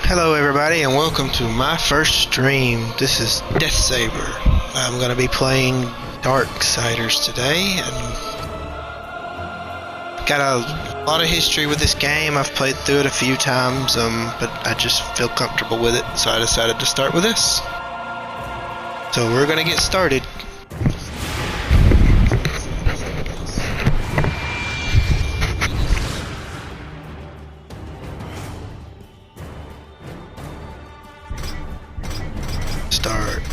Hello everybody and welcome to my first stream. This is Death Saber. I'm going to be playing Darksiders today and got a lot of history with this game. I've played through it a few times, but I just feel comfortable with it, so I decided to start with this. So we're going to get started.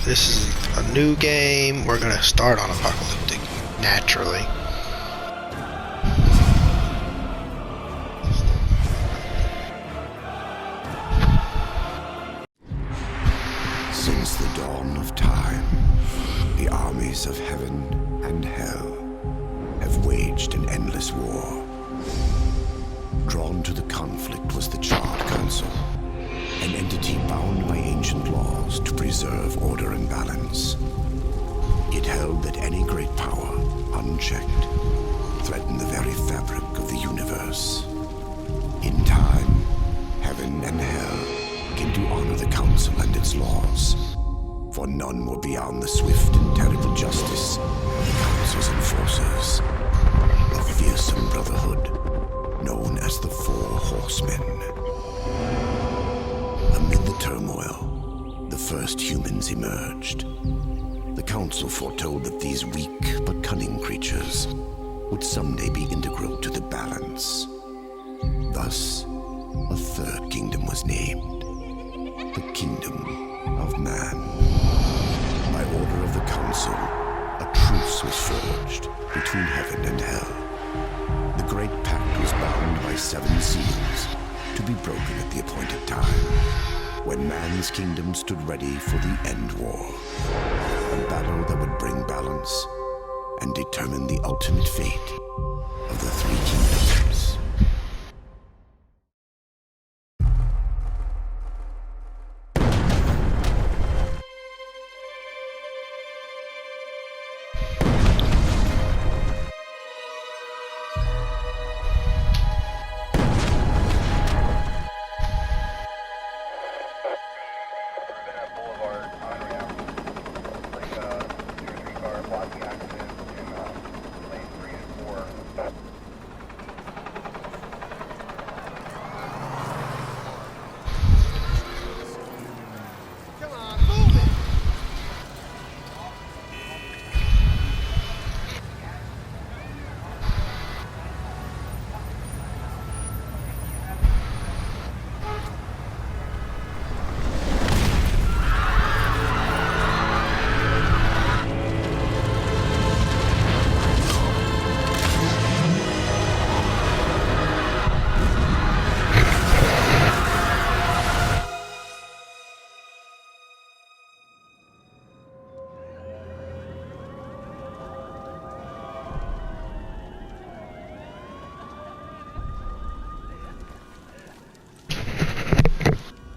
This is a new game. We're gonna start on Apocalyptic, naturally. Since the dawn of time, the armies of heaven and hell have waged an endless war. Drawn to the conflict was the Charred Council, an entity bound by ancient laws to preserve order and balance. It held that any great power, unchecked, threatened the very fabric of the universe. In time, heaven and hell came to honor the Council and its laws, for none were beyond the swift and terrible justice of the Council's enforcers, a fearsome brotherhood known as the Four Horsemen. Amid the turmoil, the first humans emerged. The Council foretold that these weak but cunning creatures would someday be integral to the balance. Thus, a third kingdom was named, the Kingdom of Man. By order of the Council, a truce was forged between heaven and hell. The Great Pact was bound by 7 seals, to be broken at the appointed time, when man's kingdom stood ready for the end war, a battle that would bring balance and determine the ultimate fate of the 3 kingdoms.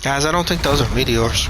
Guys, I don't think those are meteors.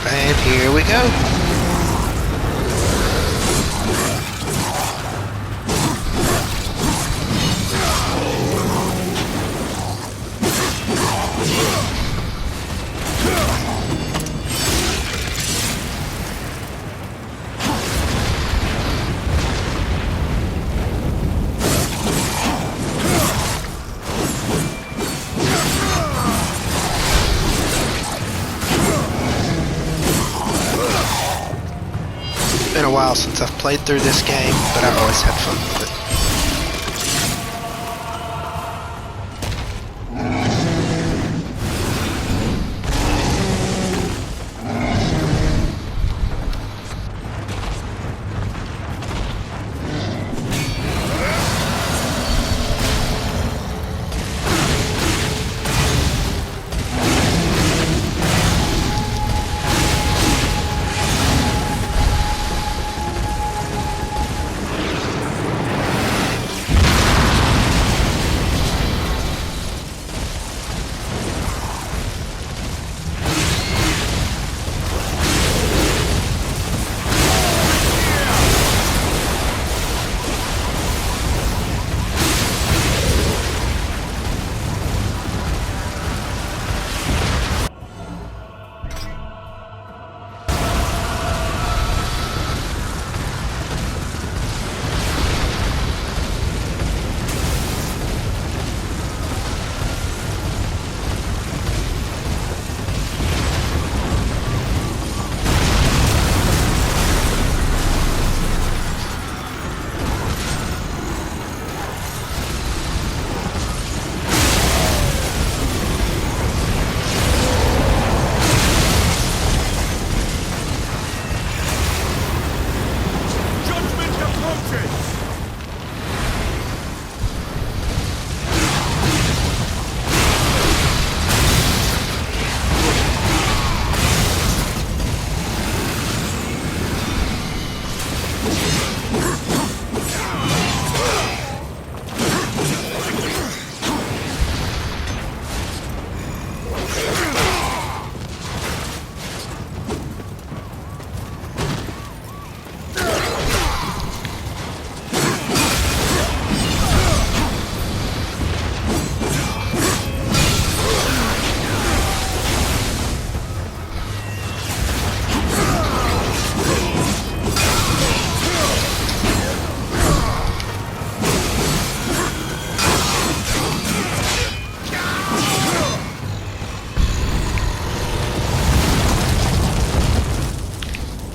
And here we go. a while since I've played through this game, but I've always had fun with it.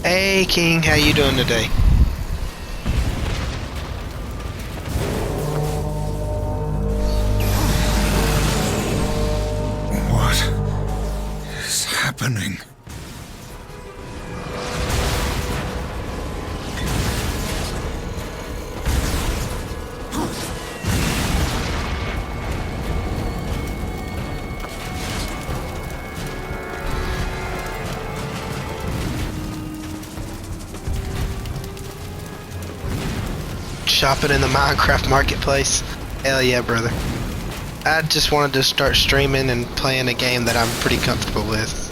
Hey King, how you doing today? What is happening? Shopping in the Minecraft marketplace. Hell yeah, brother. I just wanted to start streaming and playing a game that I'm pretty comfortable with.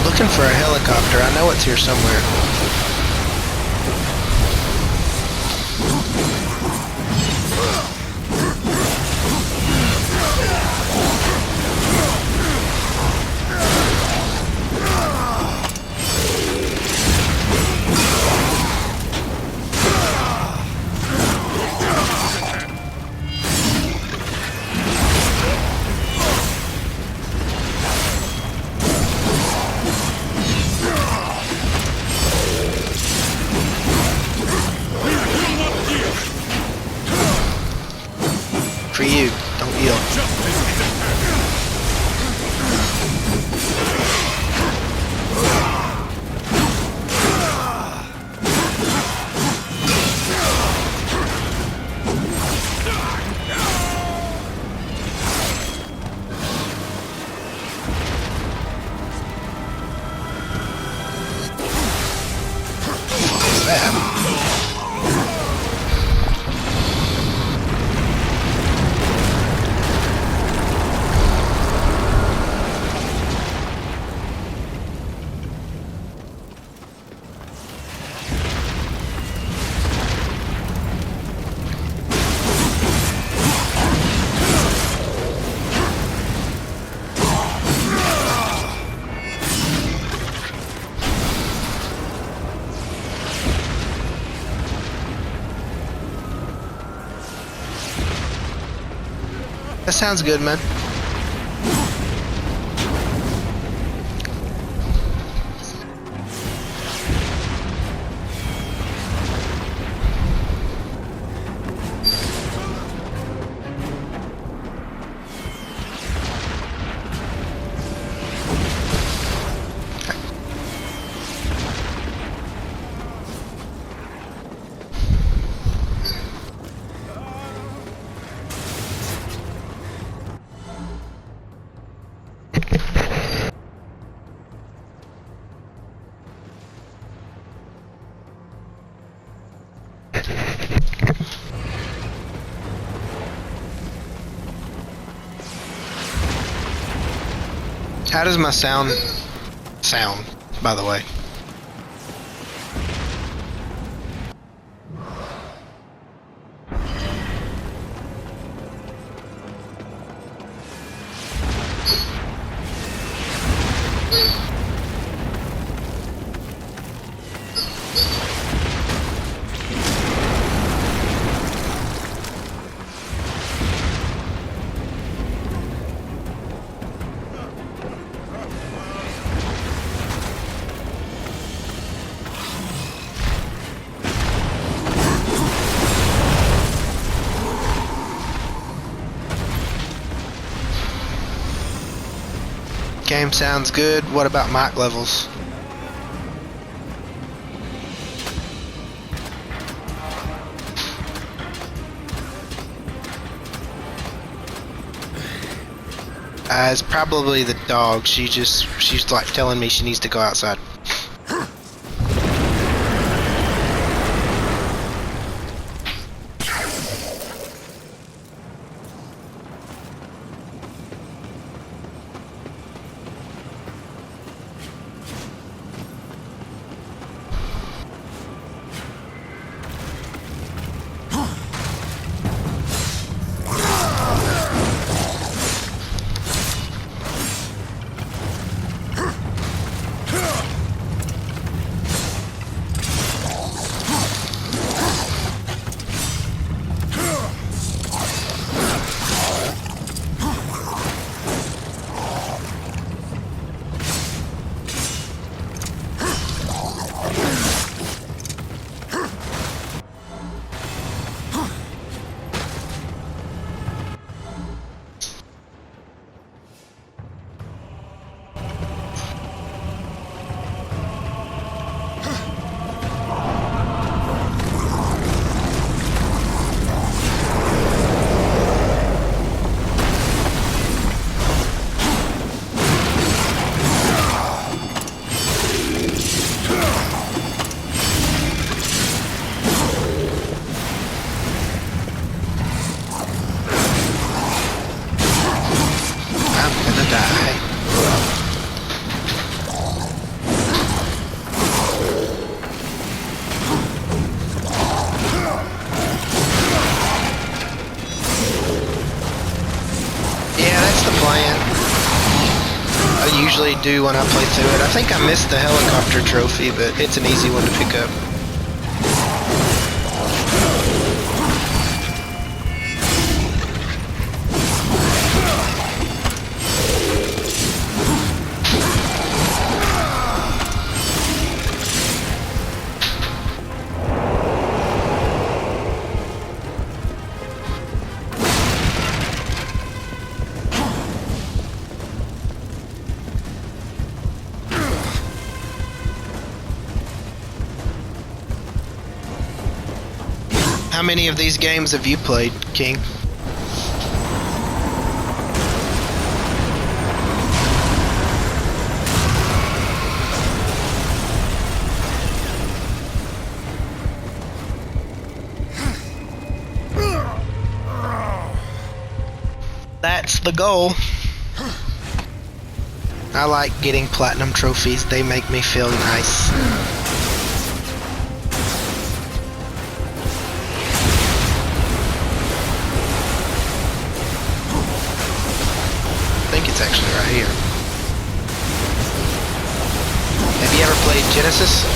Looking for a helicopter. I know it's here somewhere. For you, don't yield. What's that? That sounds good, man. How does my sound, by the way? Game sounds good. What about mic levels? It's probably the dog. She's like telling me she needs to go outside. Do when I play through it. I think I missed the helicopter trophy, but it's an easy one to pick up. How many of these games have you played, King? That's the goal. I like getting platinum trophies. They make me feel nice. I think it's actually right here. Have you ever played Genesis?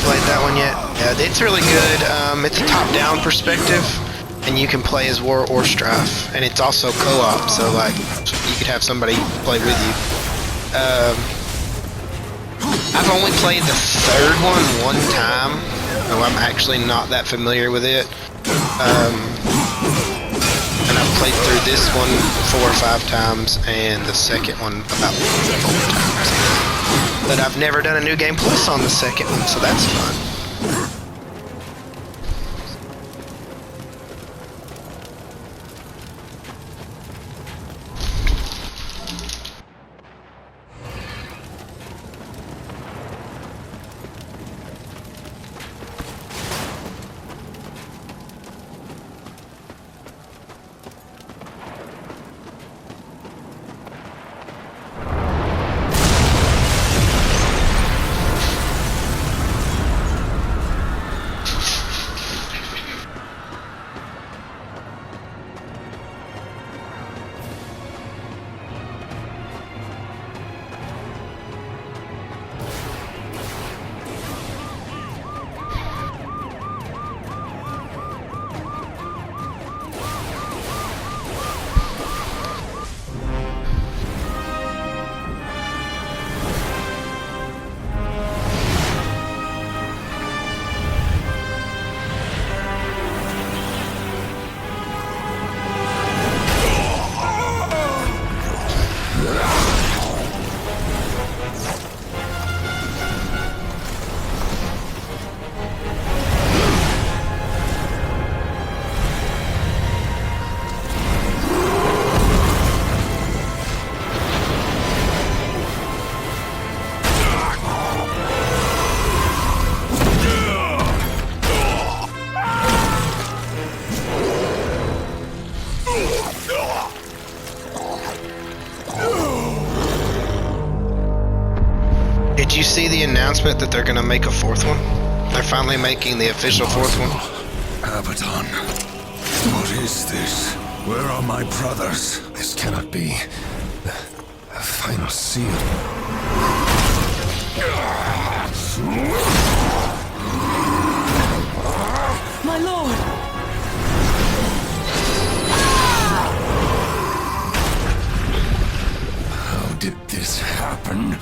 played that one yet. Yeah, it's really good. It's a top-down perspective, and you can play as War or Strife, and it's also co-op, so like you could have somebody play with you. I've only played the third one time, so I'm actually not that familiar with it. And I've played through this one 4 or 5 times, and the second one about 4 times. But I've never done a New Game Plus on the second one, so that's fun. Did you see the announcement that they're gonna make a 4th one? They're finally making the official 4th one. Abaddon, what is this? Where are my brothers? This cannot be. The final seal. My lord! How did this happen?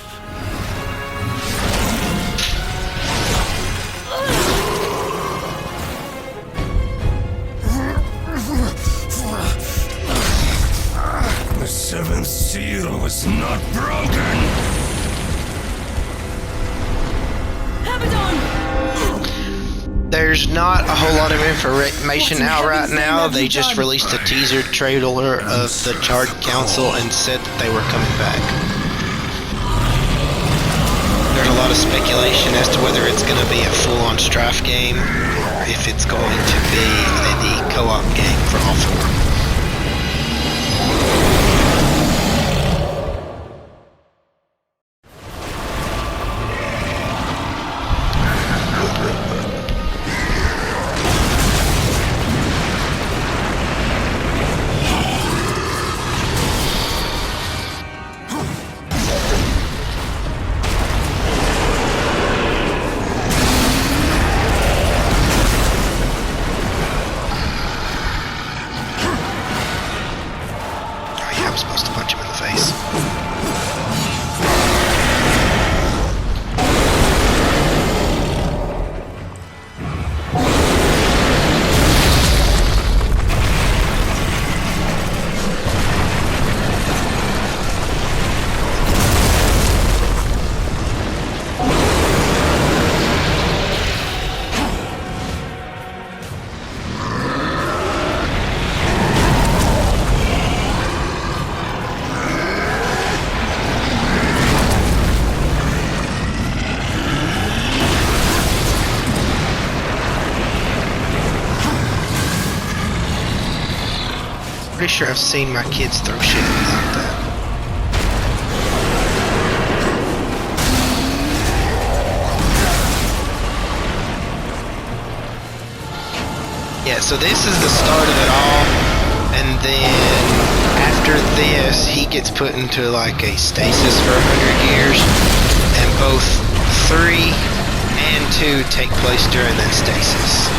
The 7th seal was not broken. Abaddon! There's not a whole lot of information out right now. They just released a teaser trailer of the Charred Council and said that they were coming back. There's a lot of speculation as to whether it's going to be a full-on Strife game or if it's going to be the co-op game for all 4. I'm supposed to punch him in the face. Pretty sure I've seen my kids throw shit like that. Yeah, so this is the start of it all, and then after this, he gets put into like a stasis for 100 years, and both 3 and to take place during that stasis.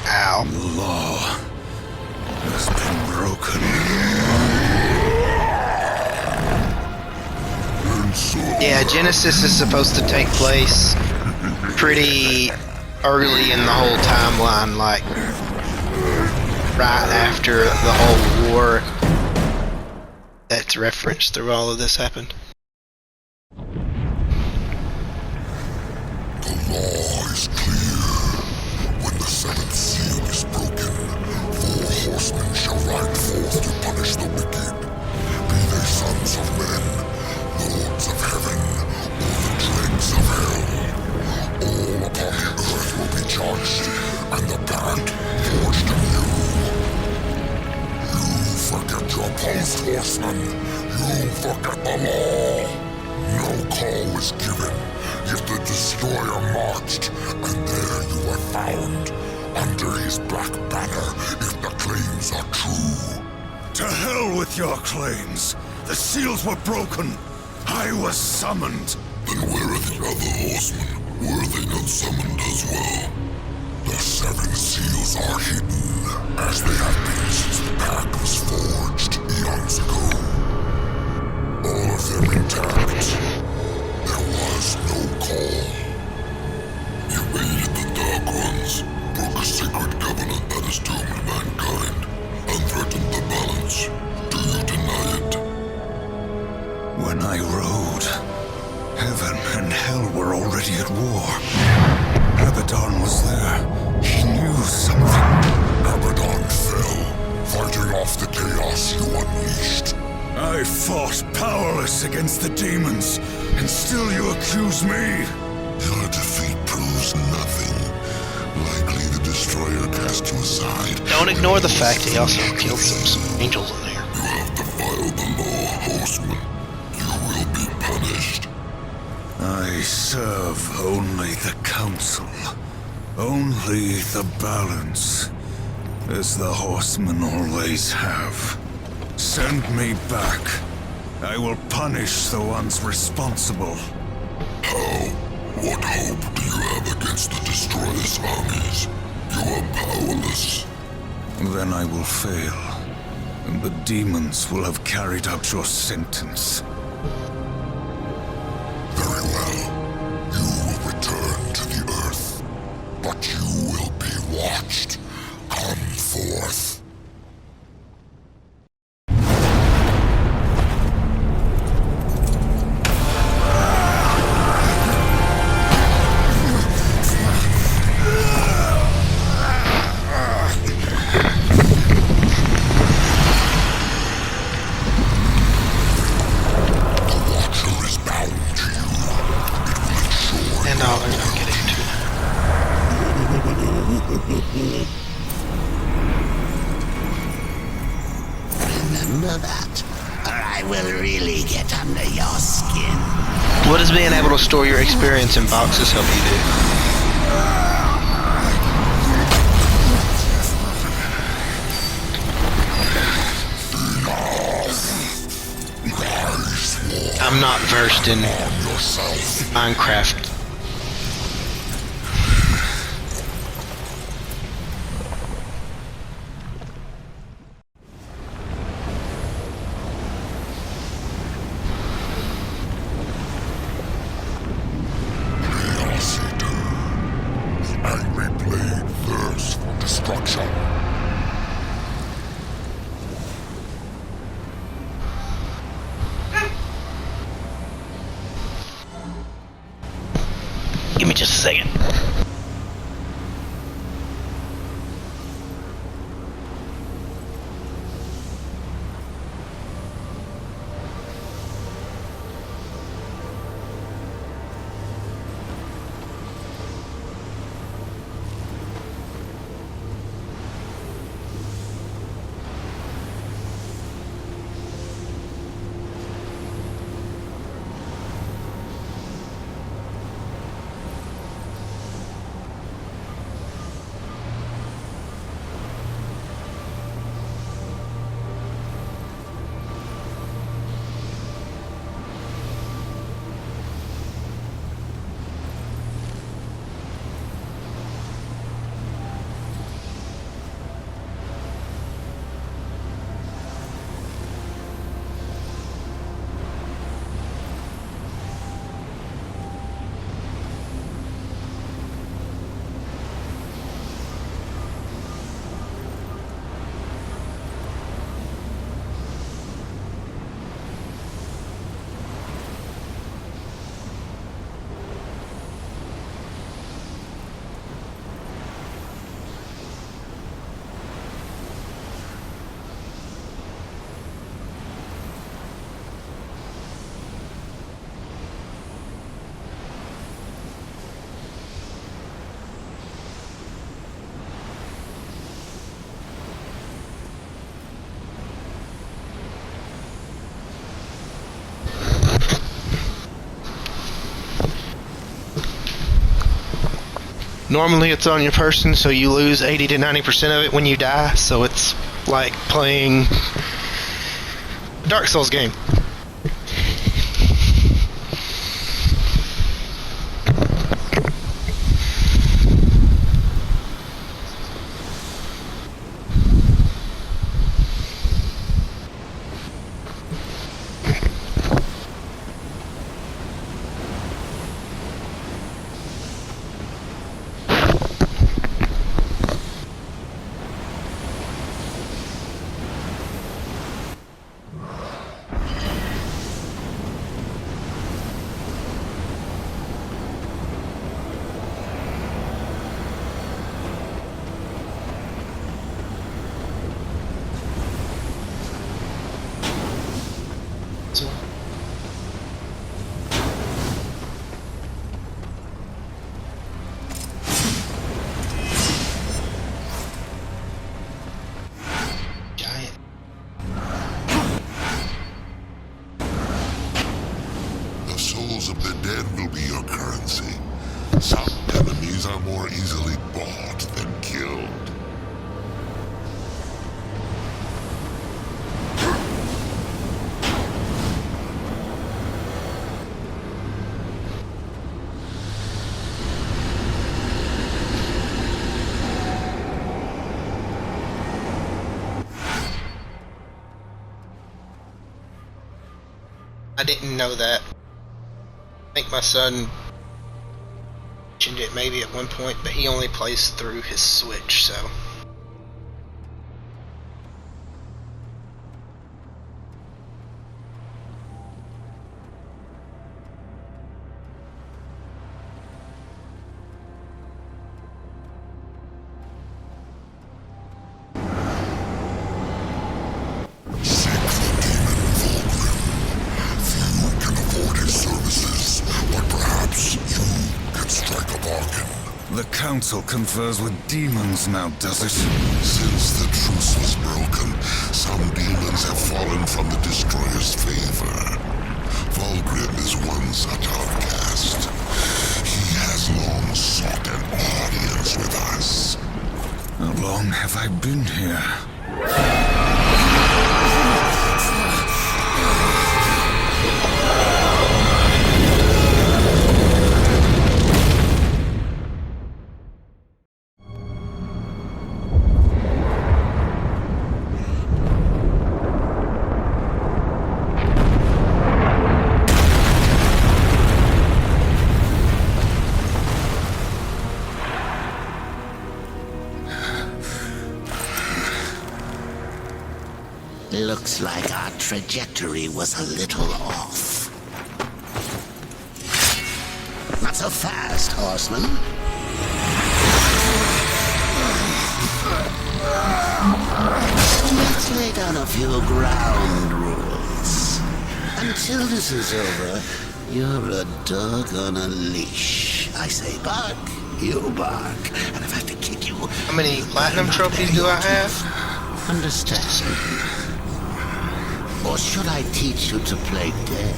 Ow. The law has been broken. Yeah, Genesis is supposed to take place pretty early in the whole timeline, like right after the whole war that's referenced through all of this happened. The law is clear. When the seventh seal is broken, 4 horsemen shall ride forth to punish the wicked. Be they sons of men, lords of heaven, or the dregs of hell. All upon the earth will be judged, and the bad forged anew. You forget your post, horsemen. You forget the law. No call was given, yet the destroyer marched, and there you were found, under his black banner, if the claims are true. To hell with your claims! The seals were broken! I was summoned! Then where are the other horsemen? Were they not summoned as well? The 7 seals are hidden, as they have been since the pact was forged eons ago. All of them intact. There was no call. You aided the Dark Ones, broke a sacred covenant that has doomed mankind, and threatened the balance. Do you deny it? When I rode, heaven and hell were already at war. Abaddon was there. He knew something. Abaddon fell, fighting off the chaos you unleashed. I fought powerless against the demons, and still you accuse me? Your defeat proves nothing. Likely the destroyer cast you aside. Don't ignore the fact he also killed some angels in there. You have defiled the law, horseman. You will be punished. I serve only the council. Only the balance. As the horsemen always have. Send me back. I will punish the ones responsible. How? What hope do you have against the destroyer's armies? You are powerless. Then I will fail, and the demons will have carried out your sentence. Very well. You will return to the earth, but you will be watched. Come forth. Remember that, or I will really get under your skin. What does being able to store your experience in boxes help you do? I'm not versed in Minecraft. destruction. Give me just a second. Normally it's on your person, so you lose 80 to 90% of it when you die, so it's like playing a Dark Souls game. The souls of the dead will be your currency. Some enemies are more easily bought than killed. I didn't know that. I think my son mentioned it maybe at one point, but he only plays through his Switch, so. The Council confers with demons now, does it? Since the truce was broken, some demons have fallen from the Destroyer's favor. Vulgrim is one such outcast. He has long sought an audience with us. How long have I been here? Looks like our trajectory was a little off. Not so fast, horseman. Let's lay down a few ground rules. Until this is over, you're a dog on a leash. I say bark, you bark. And if I have to kick you... How many platinum trophies do I have? Understand? Or should I teach you to play dead?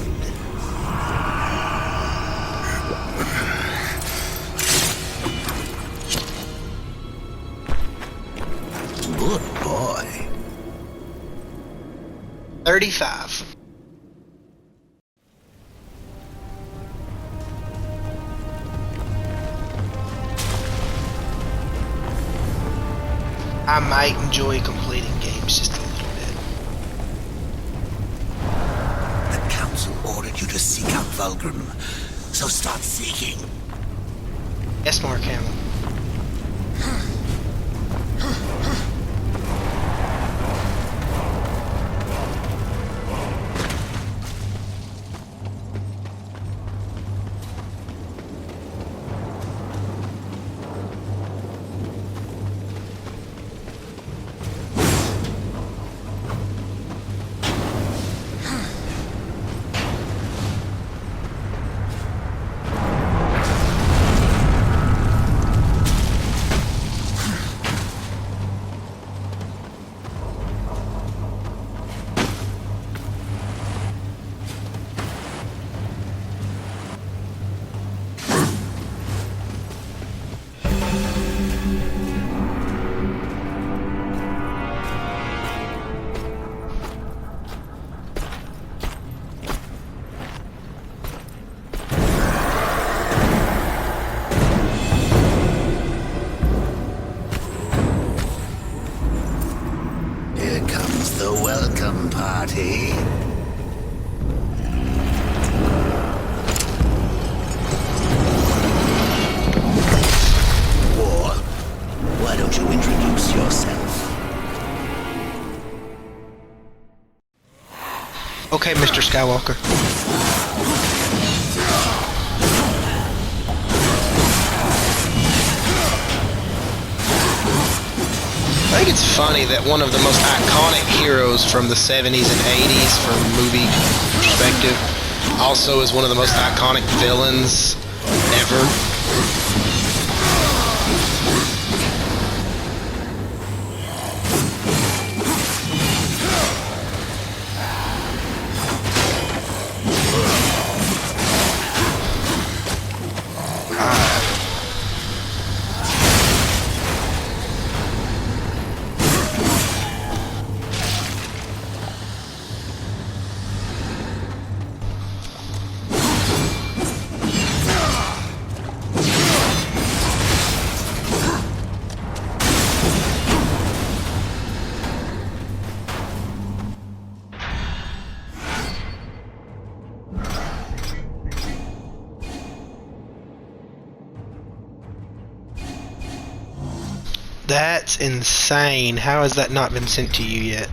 Good boy. 35. I might enjoy completing games just a little bit. The council ordered you to seek out Vulgrim, so start seeking. Yes, Mark Hamill. Welcome party. War, why don't you introduce yourself? Okay, Mr. Skywalker. I think it's funny that one of the most iconic heroes from the 70s and 80s from movie perspective also is one of the most iconic villains ever. That's insane. How has that not been sent to you yet?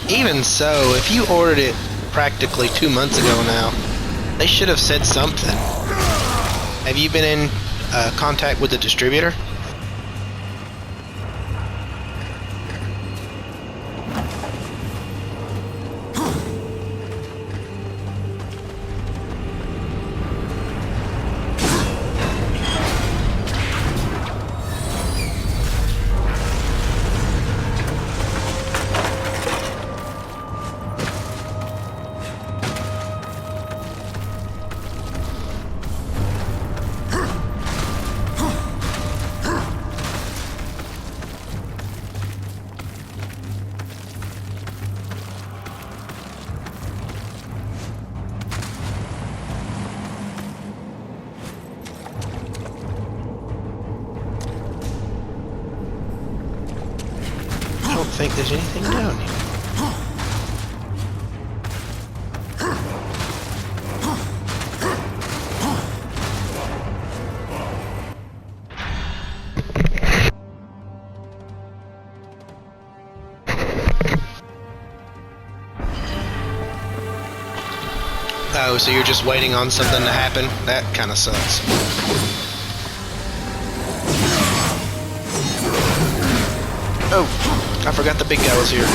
Even so, if you ordered it practically 2 months ago now, they should have said something. Have you been in contact with the distributor? there's anything down here. Oh, so you're just waiting on something to happen? That kind of sucks. Oh, I forgot the big guy was here.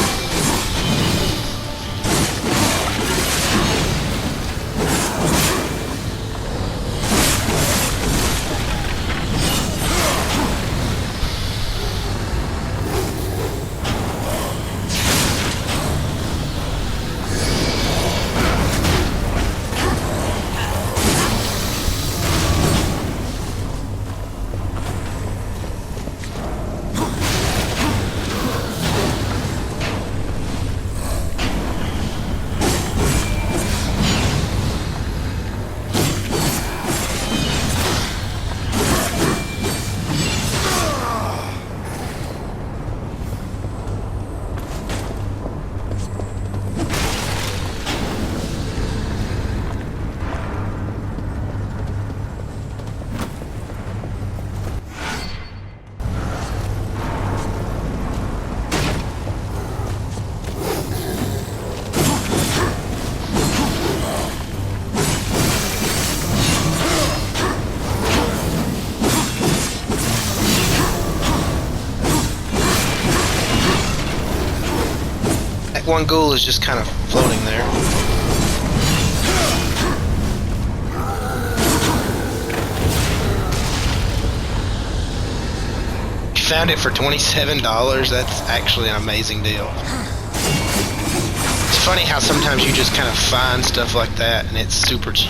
One ghoul is just kind of floating there. You found it for $27. That's actually an amazing deal. It's funny how sometimes you just kind of find stuff like that and it's super cheap.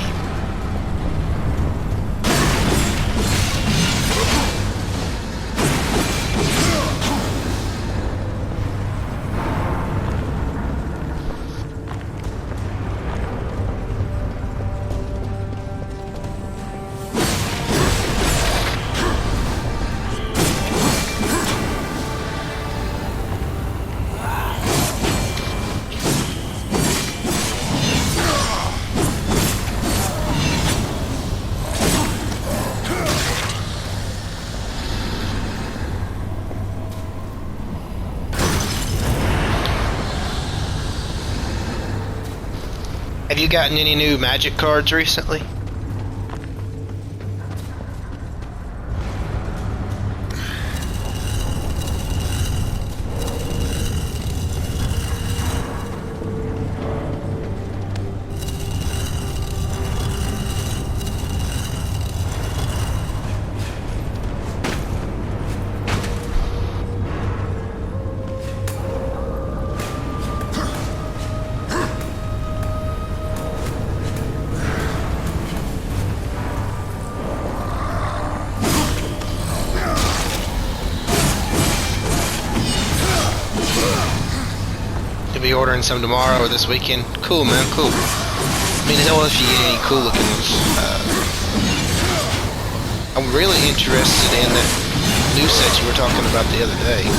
Have you gotten any new magic cards recently? Be ordering some tomorrow or this weekend. Cool, man, cool. I mean, I don't know if you get any cool looking ones. I'm really interested in that new set you were talking about the other day.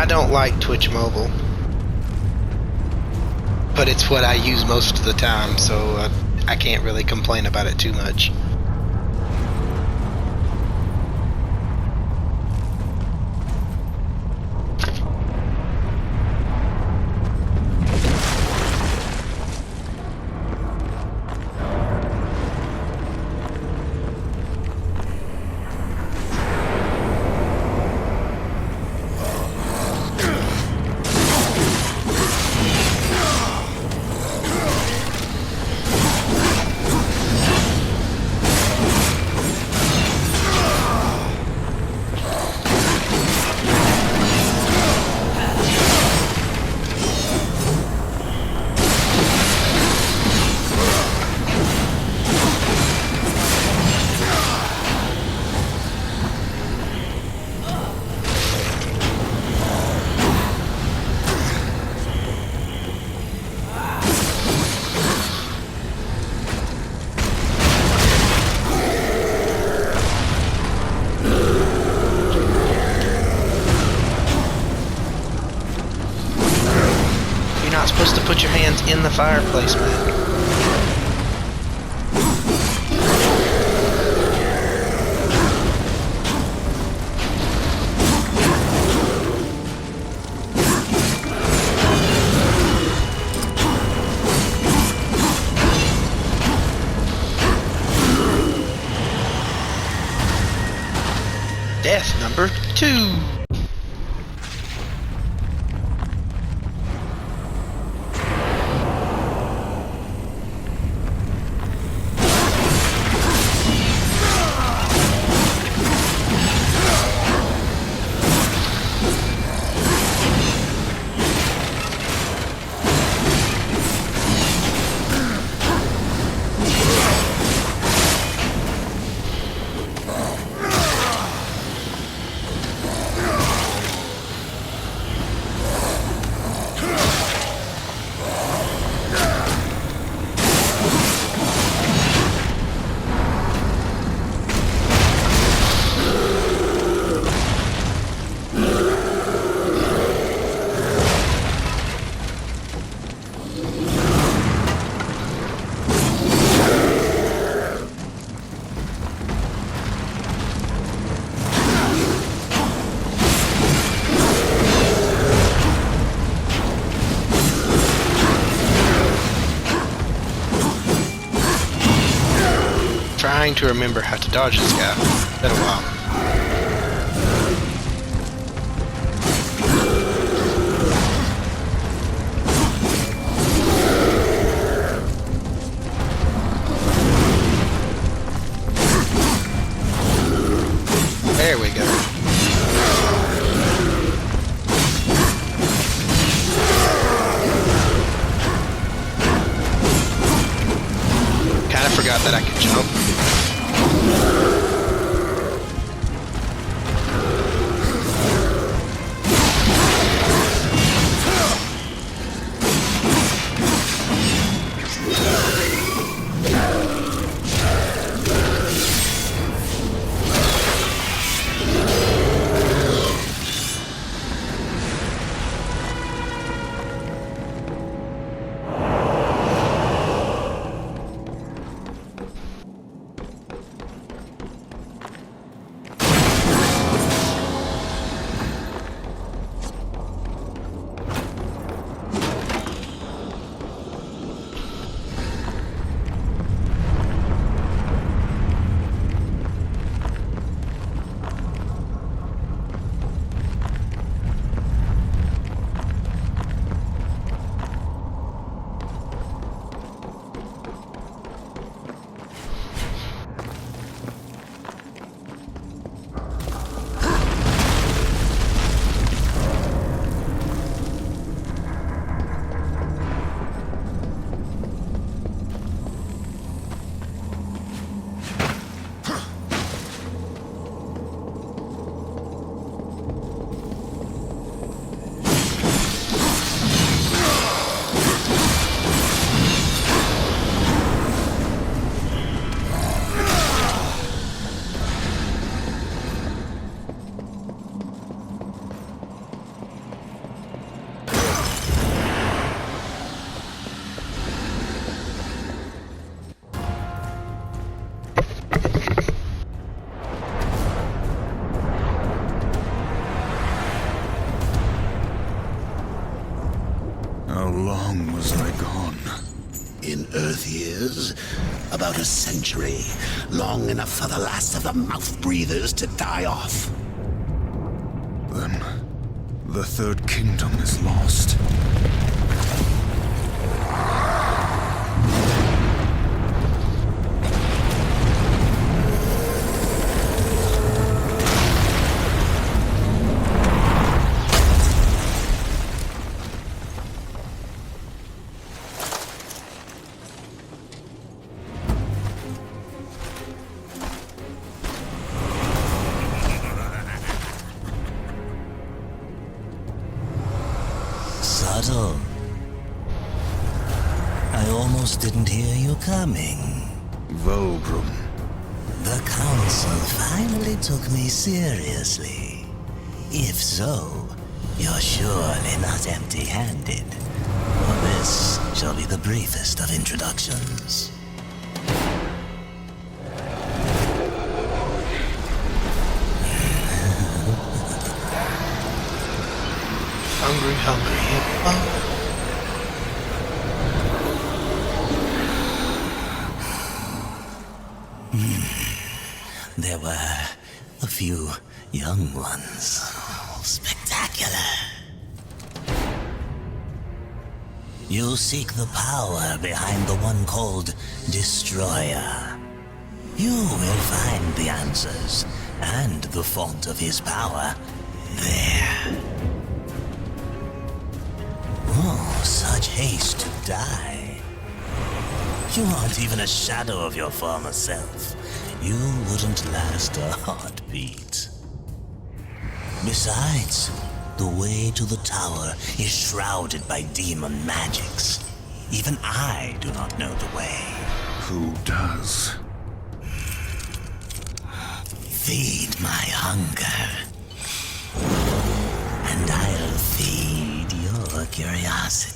I don't like Twitch Mobile, but it's what I use most of the time, so I can't really complain about it too much. Supposed to put your hands in the fireplace, man. Death number 2. Trying to remember how to dodge this guy. It's been a while. There we go. Kinda forgot that I could jump. long was I gone? In Earth years, about a century. Long enough for the last of the mouth-breathers to die off. Then, the Third Kingdom is lost. Subtle. I almost didn't hear you coming. Volgrim. The Council finally took me seriously. If so, you're surely not empty-handed. For this shall be the briefest of introductions. Hungry hippo. There were a few young ones. Spectacular. You seek the power behind the one called Destroyer. You will find the answers and the font of his power there. Oh, such haste to die. You aren't even a shadow of your former self. You wouldn't last a heartbeat. Besides, the way to the tower is shrouded by demon magics. Even I do not know the way. Who does? Feed my hunger, and I'll feed your curiosity.